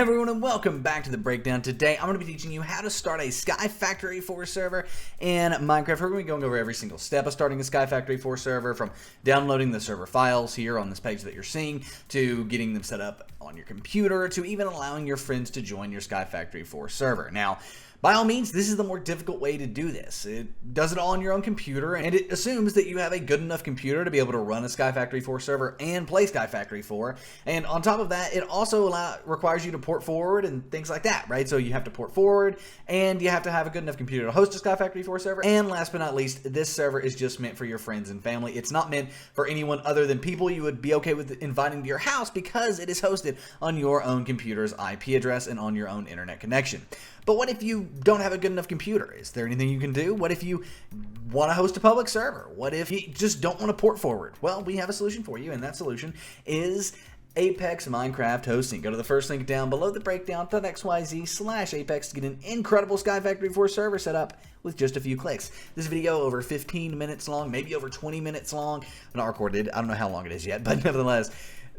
everyone, and welcome back to the breakdown. Today I'm going to be teaching you how to start a SkyFactory 4 server in Minecraft. We're going to be going over every single step of starting a SkyFactory 4 server, from downloading the server files here on this page that you're seeing, to getting them set up on your computer, to even allowing your friends to join your SkyFactory 4 server. Now, by all means, this is the more difficult way to do this. It does it all on your own computer, and it assumes that you have a good enough computer to be able to run a SkyFactory 4 server and play SkyFactory 4. And on top of that, it also requires you to port forward and things like that, right? So you have to port forward, and you have to have a good enough computer to host a SkyFactory 4 server. And last but not least, this server is just meant for your friends and family. It's not meant for anyone other than people you would be okay with inviting to your house, because it is hosted on your own computer's IP address and on your own internet connection. But what if you don't have a good enough computer? Is there anything you can do? What if you want to host a public server? What if you just don't want to port forward? Well, we have a solution for you, and that solution is Apex Minecraft Hosting. Go to the first link down below the breakdown.xyz/Apex to get an incredible SkyFactory 4 server set up with just a few clicks. This video over 15 minutes long, maybe over 20 minutes long. I'm not recorded. I don't know how long it is yet, but nevertheless,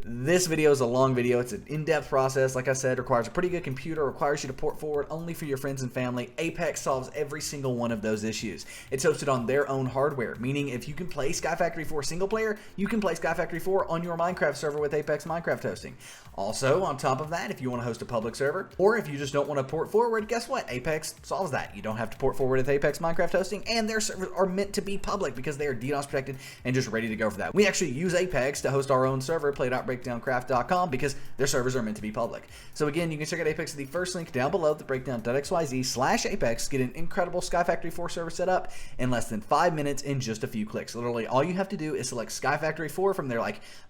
this video is a long video. It's an in-depth process. Like I said, requires a pretty good computer, requires you to port forward only for your friends and family. Apex solves every single one of those issues. It's hosted on their own hardware, meaning if you can play SkyFactory 4 single player, you can play SkyFactory 4 on your Minecraft server with Apex Minecraft Hosting. Also, on top of that, if you want to host a public server, or if you just don't want to port forward, guess what? Apex solves that. You don't have to port forward with Apex Minecraft Hosting, and their servers are meant to be public because they are DDoS protected and just ready to go for that. We actually use Apex to host our own server, play.breakdowncraft.com, because their servers are meant to be public. So again, you can check out Apex at the first link down below, the breakdown.xyz/Apex, get an incredible SkyFactory 4 server set up in less than 5 minutes in just a few clicks. Literally, all you have to do is select SkyFactory 4 from their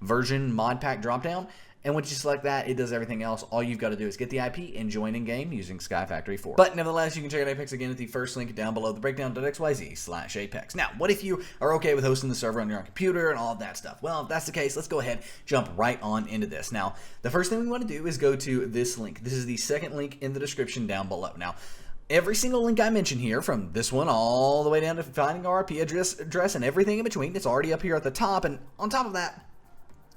version mod pack dropdown. And once you select that, it does everything else. All you've got to do is get the IP and join in-game using SkyFactory 4. But nevertheless, you can check out Apex again at the first link down below, the breakdown.xyz/Apex. Now, what if you are okay with hosting the server on your own computer and all of that stuff? Well, if that's the case, let's go ahead, jump right on into this. Now, the first thing we want to do is go to this link. This is the second link in the description down below. Now, every single link I mention here, from this one all the way down to finding our IP address and everything in between, it's already up here at the top. And on top of that,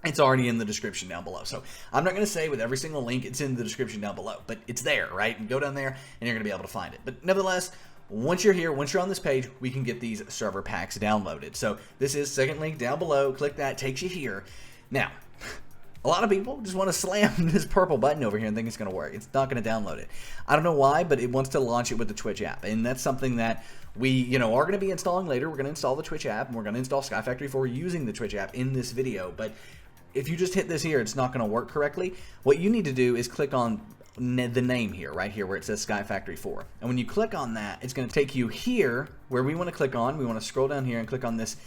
it's already in the description down below. So I'm not going to say with every single link it's in the description down below, but it's there, right? And go down there and you're going to be able to find it. But nevertheless, once you're here, once you're on this page, we can get these server packs downloaded. So this is second link down below. Click that, takes you here. Now, a lot of people just want to slam this purple button over here and think it's going to work. It's not going to download it. I don't know why, but it wants to launch it with the Twitch app. And that's something that we, are going to be installing later. We're going to install the Twitch app, and we're going to install SkyFactory 4 using the Twitch app in this video. But if you just hit this here, it's not going to work correctly. What you need to do is click on the name here, right here, where it says SkyFactory 4. And when you click on that, it's going to take you here where we want to click on. We want to scroll down here and click on this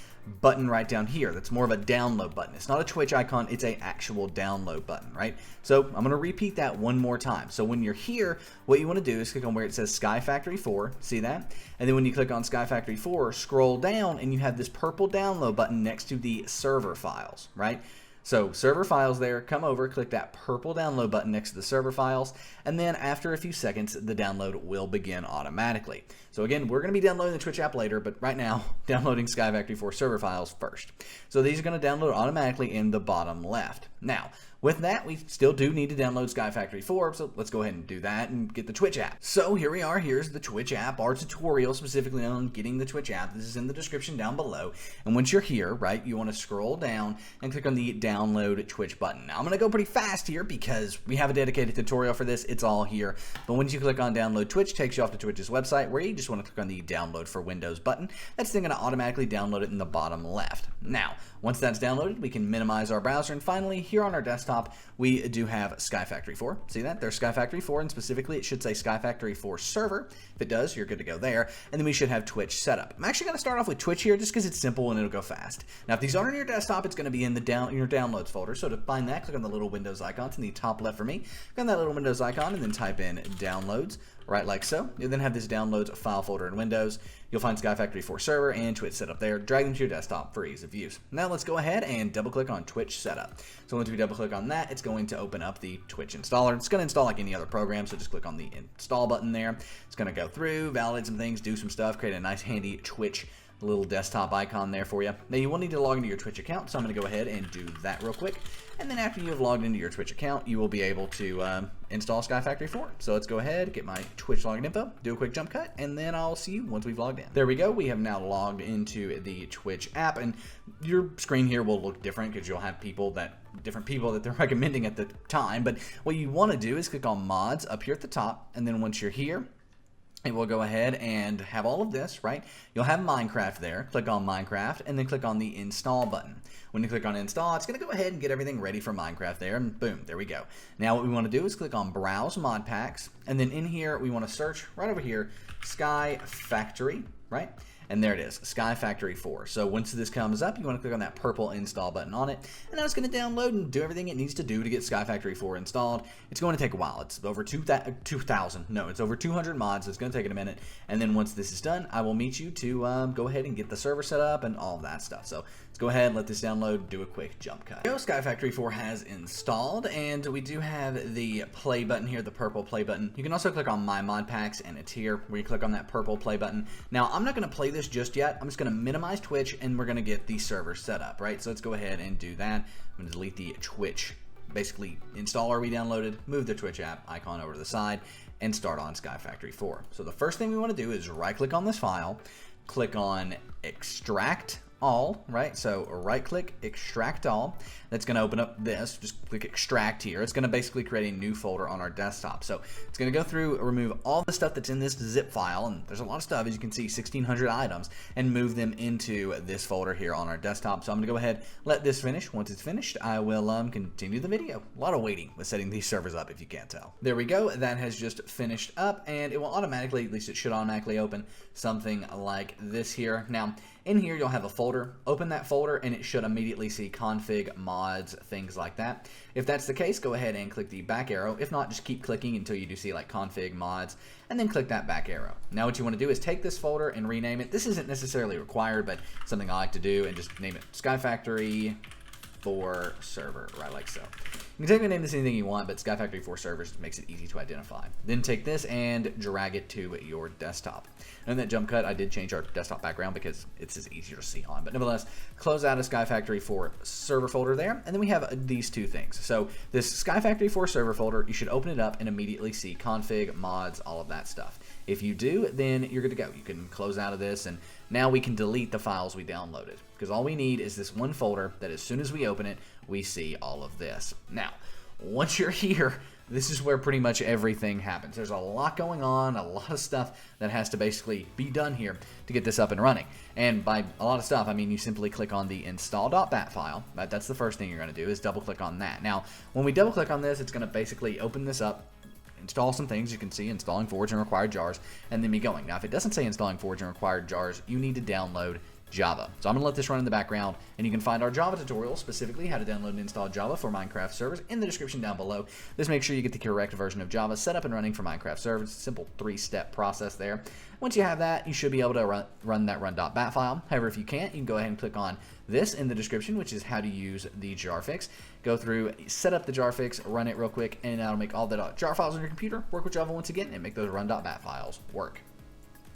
button right down here. That's more of a download button. It's not a Twitch icon, it's an actual download button, right? So I'm going to repeat that one more time. So when you're here, what you want to do is click on where it says SkyFactory 4, see that? And then when you click on SkyFactory 4, scroll down and you have this purple download button next to the server files, right? So server files there, come over, click that purple download button next to the server files, and then after a few seconds, the download will begin automatically. So again, we're going to be downloading the Twitch app later, but right now, downloading SkyFactory 4 server files first. So these are going to download automatically in the bottom left. Now, with that, we still do need to download SkyFactory 4, so let's go ahead and do that and get the Twitch app. So here we are, here's the Twitch app, our tutorial specifically on getting the Twitch app. This is in the description down below. And once you're here, right, you want to scroll down and click on the download Twitch button. Now I'm going to go pretty fast here because we have a dedicated tutorial for this. It's all here. But once you click on download Twitch, it takes you off to Twitch's website, where you just want to click on the download for Windows button. That's then going to automatically download it in the bottom left. Now, once that's downloaded, we can minimize our browser, and finally, here on our desktop, we do have SkyFactory 4. See that? There's SkyFactory 4, and specifically, it should say SkyFactory 4 server. If it does, you're good to go there, and then we should have Twitch set up. I'm actually going to start off with Twitch here, just because it's simple and it'll go fast. Now, if these aren't on your desktop, it's going to be in your downloads folder. So to find that, click on the little Windows icon. It's in the top left for me. Click on that little Windows icon, and then type in downloads, right like so. You then have this downloads file folder in Windows. You'll find SkyFactory 4 server and Twitch set up there. Drag them to your desktop for ease of use. Now let's go ahead and double click on Twitch setup. So once we double click on that, it's going to open up the Twitch installer. It's going to install like any other program, so just click on the install button there. It's going to go through, validate some things, do some stuff, create a nice handy Twitch little desktop icon there for you. Now you will need to log into your Twitch account, so I'm going to go ahead and do that real quick. And then after you have logged into your Twitch account, you will be able to install SkyFactory 4. So let's go ahead, get my Twitch login info, do a quick jump cut, and then I'll see you once we've logged in. There we go. We have now logged into the Twitch app, and your screen here will look different because you'll have different people that they're recommending at the time. But what you want to do is click on mods up here at the top, and then once you're here, it will go ahead and have all of this, right? You'll have Minecraft there. Click on Minecraft and then click on the install button. When you click on install, it's going to go ahead and get everything ready for Minecraft there, and boom, there we go. Now what we want to do is click on browse mod packs, and then in here we want to search right over here SkyFactory, right? And there it is, SkyFactory 4. So once this comes up, you want to click on that purple install button on it, and now it's going to download and do everything it needs to do to get SkyFactory 4 installed. It's going to take a while. It's over 2,000. No, it's over 200 mods, so it's going to take it a minute. And then once this is done, I will meet you to go ahead and get the server set up and all of that stuff. So let's go ahead, let this download, do a quick jump cut. SkyFactory 4 has installed, and we do have the play button here, the purple play button. You can also click on my mod packs, and it's here where you click on that purple play button. Now I'm not going to play this just yet. I'm just going to minimize Twitch, and we're going to get the server set up, right? So let's go ahead and do that. I'm going to delete the Twitch, basically installer we downloaded, move the Twitch app icon over to the side, and start on SkyFactory 4. So the first thing we want to do is right click on this file, click on extract all, right? So right click, extract all. That's going to open up this. Just click extract here. It's going to basically create a new folder on our desktop. So it's going to go through, remove all the stuff that's in this zip file, and there's a lot of stuff, as you can see, 1,600 items, and move them into this folder here on our desktop. So I'm going to go ahead, let this finish. Once it's finished, I will continue the video. A lot of waiting with setting these servers up, if you can't tell. There we go. That has just finished up, and it will automatically, at least it should automatically open something like this here. Now, in here, you'll have a folder. Open that folder, and it should immediately see config, mods, things like that. If that's the case, go ahead and click the back arrow. If not, just keep clicking until you do see like config, mods, and then click that back arrow. Now what you want to do is take this folder and rename it. This isn't necessarily required, but something I like to do, and just name it SkyFactory 4 server, right like so. You can take and name this anything you want, but SkyFactory 4 servers makes it easy to identify. Then take this and drag it to your desktop. And in that jump cut, I did change our desktop background because it's just easier to see on. But nevertheless, close out a SkyFactory 4 server folder there, and then we have these two things. So this SkyFactory 4 server folder, you should open it up and immediately see config, mods, all of that stuff. If you do, then you're good to go. You can close out of this, and now we can delete the files we downloaded, because all we need is this one folder that as soon as we open it, we see all of this. Now, once you're here, this is where pretty much everything happens. There's a lot going on, a lot of stuff that has to basically be done here to get this up and running. And by a lot of stuff, I mean you simply click on the Install.bat file. That's the first thing you're going to do, is double click on that. Now, when we double click on this, it's going to basically open this up, install some things. You can see installing forge and required jars, and then be going. Now, if it doesn't say installing forge and required jars, you need to download Java. So I'm going to let this run in the background, and you can find our Java tutorial, specifically how to download and install Java for Minecraft servers, in the description down below. Just make sure you get the correct version of Java set up and running for Minecraft servers. It's a simple 3-step process there. Once you have that, you should be able to run that run.bat file. However, if you can't, you can go ahead and click on this in the description, which is how to use the jar fix. Go through, set up the jar fix, run it real quick, and that'll make all the jar files on your computer work with Java once again, and make those run.bat files work.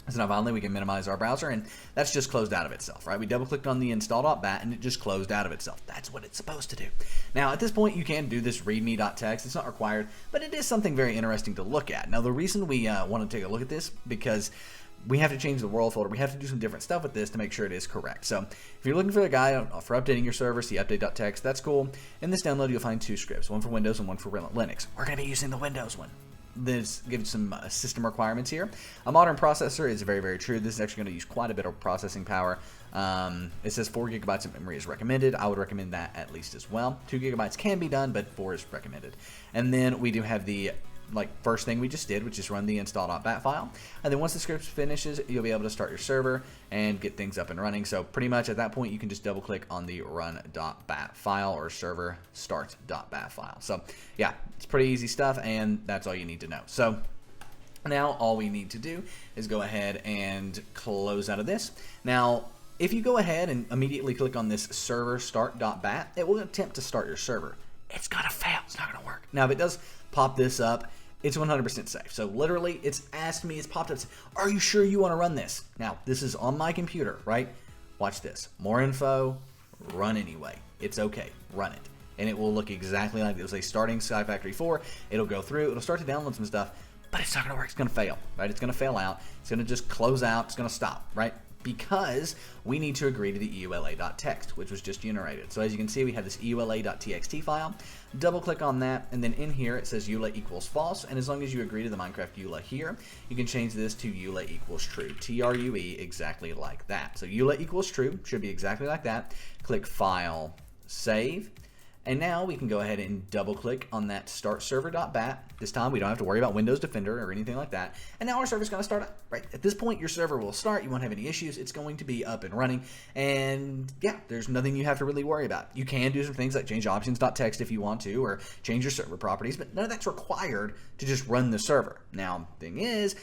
So now finally we can minimize our browser, and that's just closed out of itself, right? We double clicked on the Install.bat and it just closed out of itself. That's what it's supposed to do. Now at this point you can do this readme.txt. It's not required, but it is something very interesting to look at. Now the reason we want to take a look at this, because we have to change the world folder. We have to do some different stuff with this to make sure it is correct. So if you're looking for a guide for updating your server, see update.txt, that's cool. In this download you'll find two scripts, one for Windows and one for Linux. We're going to be using the Windows one. This gives some system requirements here. A modern processor is very, very true. This is actually going to use quite a bit of processing power. It says 4 gigabytes of memory is recommended. I would recommend that at least as well. 2 gigabytes can be done, but 4 is recommended. And then we do have the first thing we just did, which is run the Install.bat file. And then once the script finishes, you'll be able to start your server and get things up and running. So pretty much at that point, you can just double click on the run.bat file or ServerStart.bat file. So yeah, it's pretty easy stuff, and that's all you need to know. So now all we need to do is go ahead and close out of this. Now, if you go ahead and immediately click on this ServerStart.bat, it will attempt to start your server. It's gonna fail. It's not gonna work. Now, if it does pop this up, it's 100% safe. So literally, it's asked me, it's popped up, are you sure you want to run this? Now, this is on my computer, right? Watch this. More info, run anyway. It's okay, run it. And it will look exactly like it was a starting SkyFactory 4. It'll go through, it'll start to download some stuff, but it's not going to work. It's going to fail, right? It's going to fail out. It's going to just close out. It's going to stop, right? Because we need to agree to the EULA.txt, which was just generated. So as you can see, we have this EULA.txt file. Double click on that, and then in here it says EULA equals false, and as long as you agree to the Minecraft EULA here, you can change this to EULA equals true, TRUE, exactly like that. So EULA equals true, should be exactly like that. Click File, Save. And now we can go ahead and double click on that start server.bat. This time we don't have to worry about Windows Defender or anything like that. And now our server's going to start up, right? At this point, your server will start. You won't have any issues. It's going to be up and running. And yeah, there's nothing you have to really worry about. You can do some things like change options.txt if you want to, or change your server properties, but none of that's required to just run the server. Now, the thing is,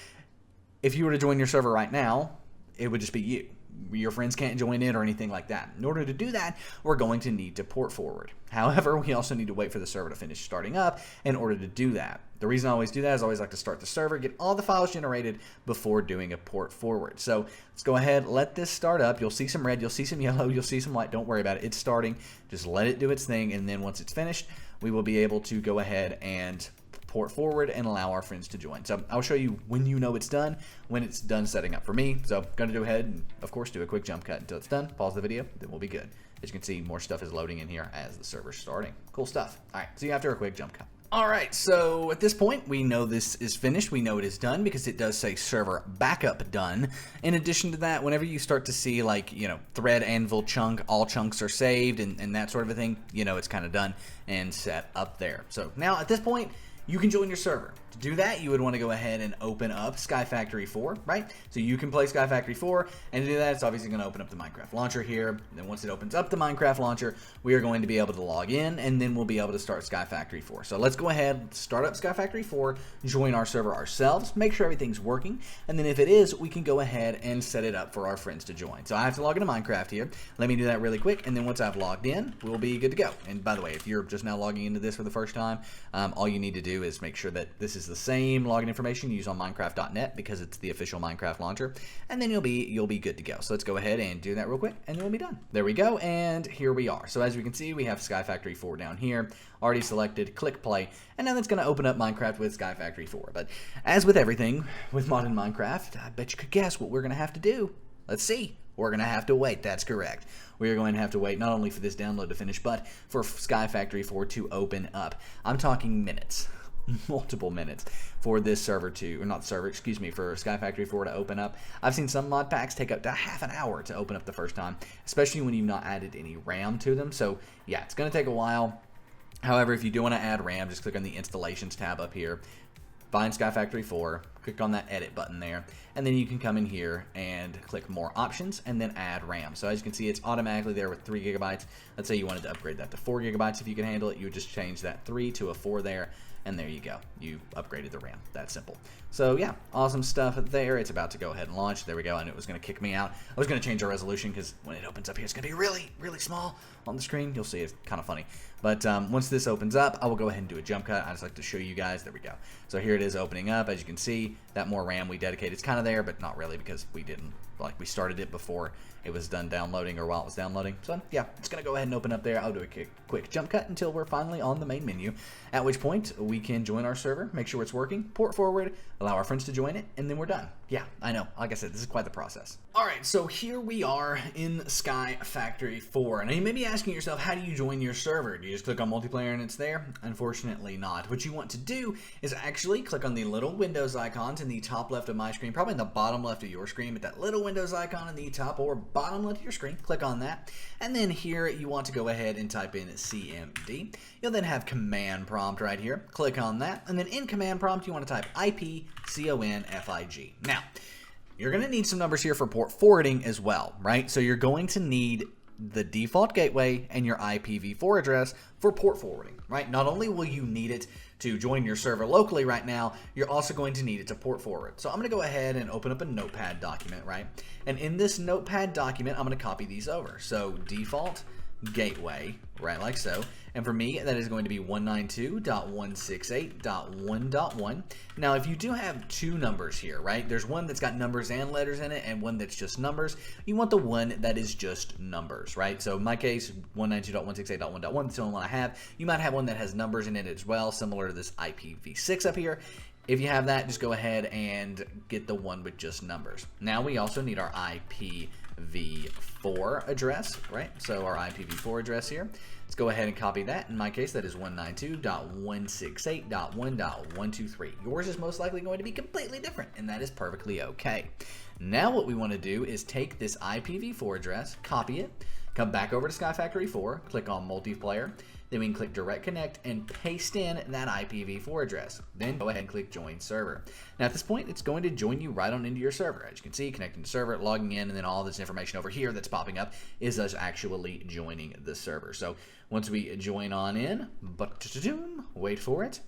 if you were to join your server right now, it would just be you. Your friends can't join in or anything like that. In order to do that, we're going to need to port forward. However, we also need to wait for the server to finish starting up in order to do that. The reason I always do that is I always like to start the server, get all the files generated before doing a port forward. So let's go ahead, let this start up. You'll see some red, you'll see some yellow, you'll see some white. Don't worry about it. It's starting. Just let it do its thing, and then once it's finished, we will be able to go ahead and port forward and allow our friends to join. So I'll show you when you know it's done, when it's done setting up for me. So I'm going to go ahead and, of course, do a quick jump cut until it's done. Pause the video, then we'll be good. As you can see, more stuff is loading in here as the server's starting. Cool stuff. All right, see you after a quick jump cut. All right, so at this point, we know this is finished. We know it is done because it does say server backup done. In addition to that, whenever you start to see like, thread anvil chunk, all chunks are saved and that sort of a thing, it's kind of done and set up there. So now at this point, you can join your server. To do that, you would want to go ahead and open up SkyFactory 4, right? So you can play SkyFactory 4, and to do that, it's obviously going to open up the Minecraft launcher here. And then once it opens up the Minecraft launcher, we are going to be able to log in, and then we'll be able to start SkyFactory 4. So let's go ahead, start up SkyFactory 4, join our server ourselves, make sure everything's working, and then if it is, we can go ahead and set it up for our friends to join. So I have to log into Minecraft here. Let me do that really quick, and then once I've logged in, we'll be good to go. And by the way, if you're just now logging into this for the first time, all you need to do is make sure that this is the same login information you use on Minecraft.net because it's the official Minecraft launcher, and then you'll be good to go. So let's go ahead and do that real quick, and then we'll be done. There we go, and here we are. So as we can see, we have SkyFactory 4 down here, already selected, click play, and now that's going to open up Minecraft with SkyFactory 4. But as with everything with modded Minecraft, I bet you could guess what we're going to have to do. Let's see. We're going to have to wait. That's correct. We are going to have to wait not only for this download to finish, but for SkyFactory 4 to open up. I'm talking minutes. Multiple minutes for this server to, or not server, excuse me, for SkyFactory 4 to open up. I've seen some mod packs take up to half an hour to open up the first time, especially when you've not added any RAM to them. So yeah, it's going to take a while. However, if you do want to add RAM, just click on the installations tab up here, find SkyFactory 4, click on that edit button there, and then you can come in here and click more options and then add RAM. So as you can see, it's automatically there with 3 gigabytes. Let's say you wanted to upgrade that to 4 gigabytes. If you can handle it, you would just change that 3 to a 4 there. And there you go. You upgraded the RAM. That simple. So yeah, awesome stuff there. It's about to go ahead and launch. There we go. And it was going to kick me out. I was going to change our resolution because when it opens up here, it's going to be really, really small on the screen. You'll see it's kind of funny. But once this opens up, I will go ahead and do a jump cut. I just like to show you guys. There we go. So here it is opening up. As you can see, that more RAM we dedicated. It's kind of there, but not really because we didn't. Like we started it before it was done downloading or while it was downloading. So yeah, it's going to go ahead and open up there. I'll do a quick jump cut until we're finally on the main menu, at which point we can join our server, make sure it's working, port forward, allow our friends to join it, and then we're done. Yeah, I know. Like I said, this is quite the process. All right, so here we are in SkyFactory 4. Now you may be asking yourself, how do you join your server? Do you just click on multiplayer and it's there? Unfortunately not. What you want to do is actually click on the little Windows icons in the top left of my screen, probably in the bottom left of your screen, but that little Windows icon in the top or bottom left of your screen, click on that. And then here you want to go ahead and type in CMD. You'll then have command prompt right here. Click on that. And then in command prompt, you want to type IPCONFIG. Now, you're going to need some numbers here for port forwarding as well, right? So you're going to need the default gateway and your IPv4 address for port forwarding, right? Not only will you need it to join your server locally right now, you're also going to need it to port forward. So I'm going to go ahead and open up a notepad document, right? And in this notepad document, I'm going to copy these over. So default gateway, right, like so. And for me, that is going to be 192.168.1.1. Now, if you do have two numbers here, right, there's one that's got numbers and letters in it and one that's just numbers. You want the one that is just numbers, right? So in my case, 192.168.1.1, that's the only one I have. You might have one that has numbers in it as well, similar to this IPv6 up here. If you have that, just go ahead and get the one with just numbers. Now we also need our IPv4 address, right? So our IPv4 address here. Let's go ahead and copy that. In my case, that is 192.168.1.123. Yours is most likely going to be completely different, and that is perfectly okay. Now what we want to do is take this IPv4 address, copy it, come back over to SkyFactory 4, click on multiplayer, then we can click direct connect and paste in that IPv4 address. Then go ahead and click join server. Now at this point, it's going to join you right on into your server. As you can see, connecting to server, logging in, and then all this information over here that's popping up is us actually joining the server. So once we join on in, wait for it,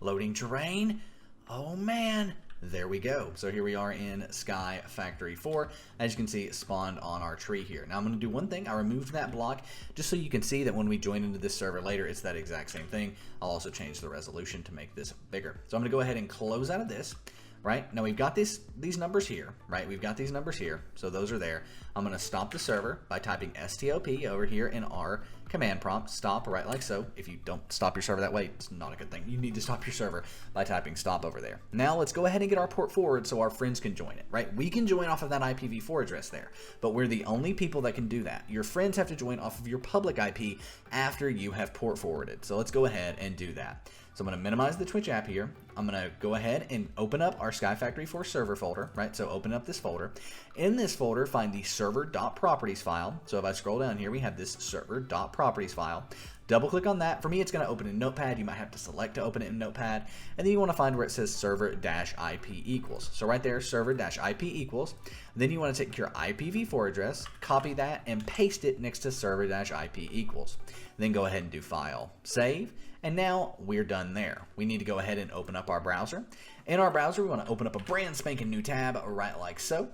loading terrain. Oh man. There we go. So here we are in SkyFactory 4. As you can see, it spawned on our tree here. Now I'm going to do one thing. I removed that block just so you can see that when we join into this server later, it's that exact same thing. I'll also change the resolution to make this bigger. So I'm going to go ahead and close out of this. Right now we've got these numbers here, right? We've got these numbers here, so those are there. I'm going to stop the server by typing stop over here in our command prompt, stop, right, like so. If you don't stop your server that way, it's not a good thing. You need to stop your server by typing stop over there. Now let's go ahead and get our port forward so our friends can join it, right? We can join off of that IPv4 address there, but we're the only people that can do that. Your friends have to join off of your public IP after you have port forwarded. So let's go ahead and do that. So I'm going to minimize the Twitch app here. I'm going to go ahead and open up our SkyFactory 4 server folder, right? So open up this folder. In this folder, find the server.properties file. So if I scroll down here, we have this server.properties file. Double click on that. For me, it's going to open in Notepad. You might have to select to open it in Notepad. And then you want to find where it says server-IP equals. So right there, server-IP equals. Then you want to take your IPv4 address, copy that, and paste it next to server-IP equals. Then go ahead and do file, save. And now we're done there. We need to go ahead and open up our browser. In our browser, we want to open up a brand spanking new tab, right like so.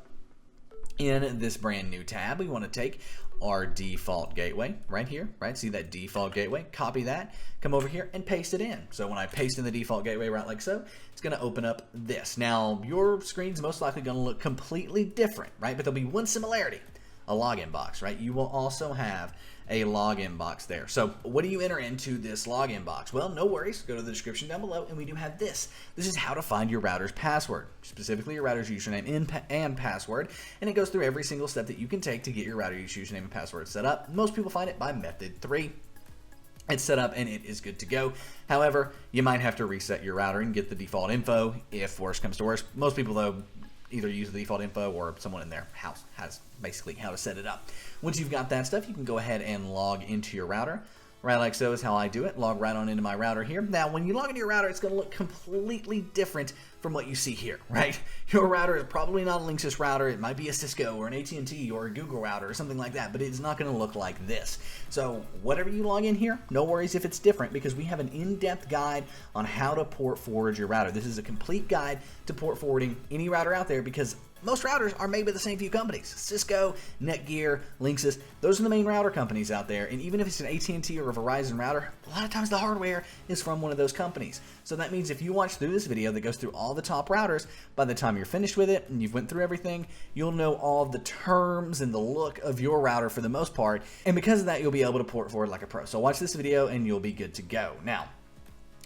In this brand new tab, we want to take our default gateway right here, right? See that default gateway? Copy that, come over here and paste it in. So when I paste in the default gateway right like so, it's going to open up this. Now, your screen's most likely going to look completely different, right? But there'll be one similarity, a login box, right? You will also have a login box there. So what do you enter into this login box? Well, no worries. Go to the description down below and we do have this. This is how to find your router's password, specifically your router's username and password. And it goes through every single step that you can take to get your router's username and password set up. Most people find it by method 3. It's set up and it is good to go. However, you might have to reset your router and get the default info if worse comes to worse. Most people though either use the default info or someone in their house has basically how to set it up. Once you've got that stuff, you can go ahead and log into your router. Right like so is how I do it. Log right on into my router here. Now, when you log into your router, it's going to look completely different from what you see here, right? Your router is probably not a Linksys router. It might be a Cisco or an AT&T or a Google router or something like that, but it's not going to look like this. So whatever you log in here, no worries if it's different because we have an in-depth guide on how to port forward your router. This is a complete guide to port forwarding any router out there because most routers are made by the same few companies. Cisco, Netgear, Linksys, those are the main router companies out there. And even if it's an AT&T or a Verizon router, a lot of times the hardware is from one of those companies. So that means if you watch through this video that goes through all the top routers, by the time you're finished with it and you've went through everything, you'll know all the terms and the look of your router for the most part. And because of that, you'll be able to port forward like a pro. So watch this video and you'll be good to go. Now,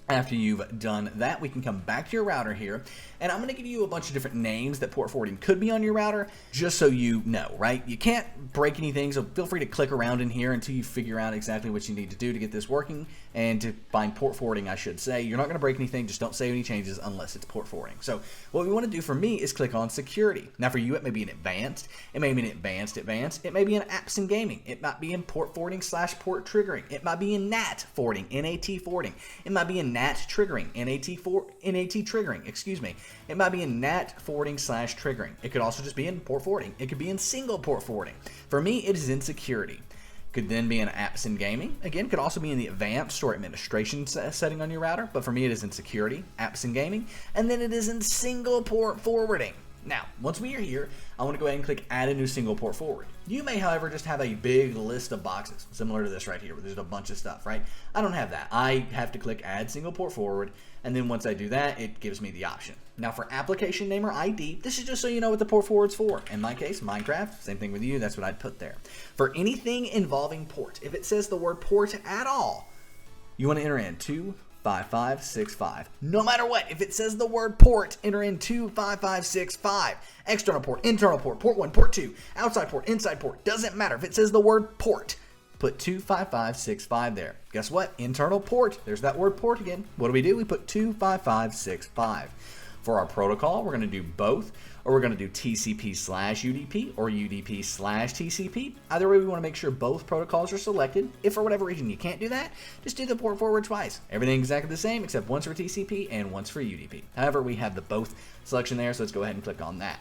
after you've done that, we can come back to your router here, and I'm going to give you a bunch of different names that port forwarding could be on your router, just so you know, right? You can't break anything, so feel free to click around in here until you figure out exactly what you need to do to get this working, and to find port forwarding, I should say. You're not going to break anything, just don't save any changes unless it's port forwarding. So what we want to do for me is click on security. Now for you, it may be an advanced, it may be an advanced, it may be in apps and gaming, it might be in port forwarding / port triggering, it might be in NAT forwarding, NAT forwarding, it might be in NAT triggering, NAT triggering, excuse me. It might be in NAT forwarding / triggering. It could also just be in port forwarding. It could be in single port forwarding. For me, it is in security. Could then be in apps and gaming. Again, could also be in the advanced or administration setting on your router, but for me, it is in security, apps and gaming, and then it is in single port forwarding. Now, once we are here, I want to go ahead and click Add a new single port forward. You may, however, just have a big list of boxes, similar to this right here, where there's a bunch of stuff, right? I don't have that. I have to click Add single port forward, and then once I do that, it gives me the option. Now, for application name or ID, this is just so you know what the port forward's for. In my case, Minecraft, same thing with you, that's what I'd put there. For anything involving port, if it says the word port at all, you want to enter in 25565. No matter what, if it says the word port, enter in 25565. External port, internal port, port 1, port 2, outside port, inside port, doesn't matter. If it says the word port, put 25565 there. Guess what? Internal port, there's that word port again. What do? We put 25565. For our protocol, we're going to do both, or we're going to do TCP/UDP or UDP/TCP. Either way, we want to make sure both protocols are selected. If for whatever reason you can't do that, just do the port forward twice. Everything exactly the same except once for TCP and once for UDP. However, we have the both selection there, so let's go ahead and click on that.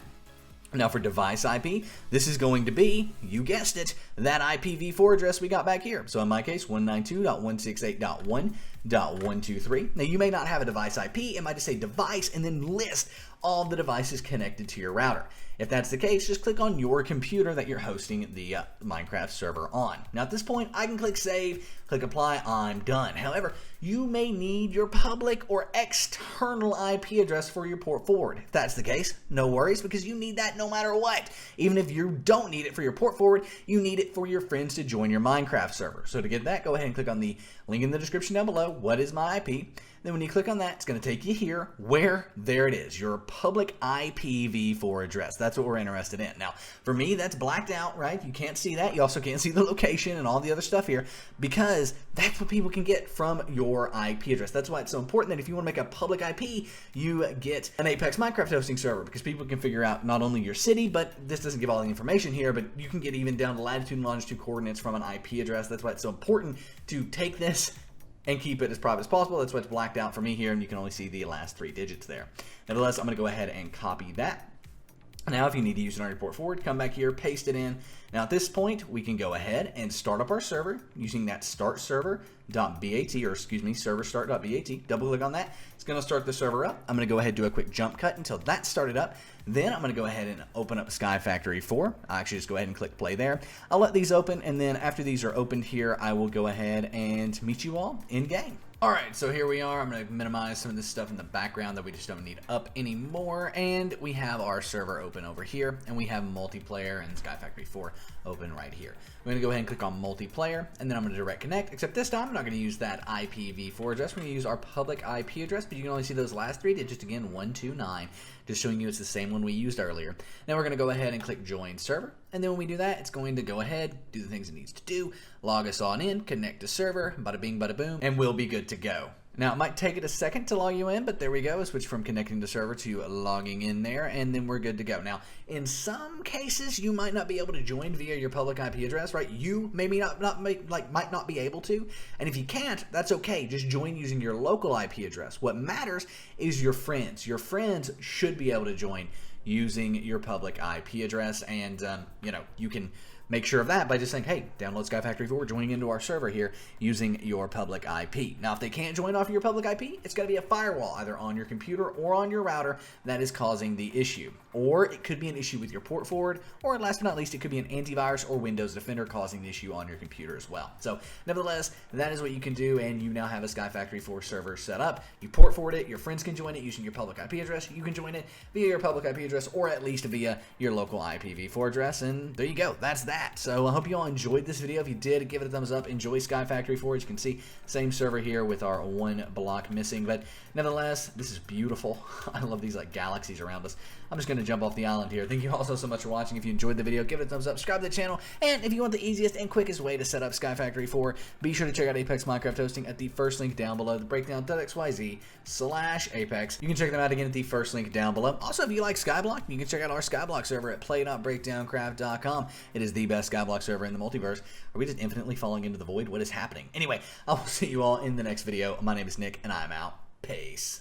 Now for device IP, this is going to be, you guessed it, that IPv4 address we got back here. So in my case, 192.168.1.123. Now you may not have a device IP, it might just say device and then list all the devices connected to your router. If that's the case, just click on your computer that you're hosting the Minecraft server on. Now at this point, I can click save, click apply, I'm done. However, you may need your public or external IP address for your port forward. If that's the case, no worries, because you need that no matter what. Even if you don't need it for your port forward, you need it for your friends to join your Minecraft server. So to get that, go ahead and click on the link in the description down below, what is my IP? Then when you click on that, it's going to take you here where, there it is, your public IPv4 address. That's what we're interested in. Now, for me, that's blacked out, right? You can't see that. You also can't see the location and all the other stuff here because that's what people can get from your IP address. That's why it's so important that if you want to make a public IP, you get an Apex Minecraft hosting server because people can figure out not only your city, but this doesn't give all the information here, but you can get even down to latitude and longitude coordinates from an IP address. That's why it's so important to take this and keep it as private as possible. That's why it's blacked out for me here, and you can only see the last 3 digits there. Nevertheless, I'm going to go ahead and copy that. Now, if you need to use it on your port forward, come back here, paste it in. Now, at this point, we can go ahead and start up our server using that ServerStart.bat, or excuse me, ServerStart.bat. Double click on that. It's going to start the server up. I'm going to go ahead and do a quick jump cut until that's started up. Then I'm going to go ahead and open up SkyFactory 4. I'll actually just go ahead and click play there. I'll let these open, and then after these are opened here, I will go ahead and meet you all in game. Alright, so here we are. I'm going to minimize some of this stuff in the background that we just don't need up anymore. And we have our server open over here. And we have multiplayer and SkyFactory 4 open right here. We're going to go ahead and click on multiplayer. And then I'm going to direct connect. Except this time, I'm not going to use that IPv4 address. We're going to use our public IP address. But you can only see those last 3 digits again, 129. Just showing you it's the same one we used earlier. Now we're going to go ahead and click join server. And then when we do that, it's going to go ahead, do the things it needs to do, log us on in, connect to server, bada bing, bada boom, and we'll be good to go. Now, it might take it a second to log you in, but there we go. Switch from connecting to server to logging in there, and then we're good to go. Now, in some cases, you might not be able to join via your public IP address, right? You maybe might not be able to, and if you can't, that's okay. Just join using your local IP address. What matters is your friends. Your friends should be able to join using your public IP address, and you can make sure of that by just saying, hey, download SkyFactory 4, joining into our server here using your public IP. Now, if they can't join off of your public IP, it's got to be a firewall either on your computer or on your router that is causing the issue. Or it could be an issue with your port forward, or last but not least, it could be an antivirus or Windows Defender causing the issue on your computer as well. So, nevertheless, that is what you can do, and you now have a SkyFactory 4 server set up. You port forward it, your friends can join it using your public IP address, you can join it via your public IP address, or at least via your local IPv4 address, and there you go, that's that. So I hope you all enjoyed this video. If you did, give it a thumbs up. Enjoy SkyFactory 4. As you can see, same server here with our 1 block missing, but nevertheless, this is beautiful. I love these like galaxies around us. I'm just going to jump off the island here. Thank you all so much for watching. If you enjoyed the video, give it a thumbs up, subscribe to the channel, and if you want the easiest and quickest way to set up SkyFactory 4, be sure to check out Apex Minecraft Hosting at the first link down below, the breakdown.xyz/Apex. You can check them out again at the first link down below. Also, if you like Skyblock, you can check out our Skyblock server at play.breakdowncraft.com. It is the best Skyblock server in the multiverse. Are we just infinitely falling into the void? What is happening? Anyway, I will see you all in the next video. My name is Nick, and I'm out. Peace.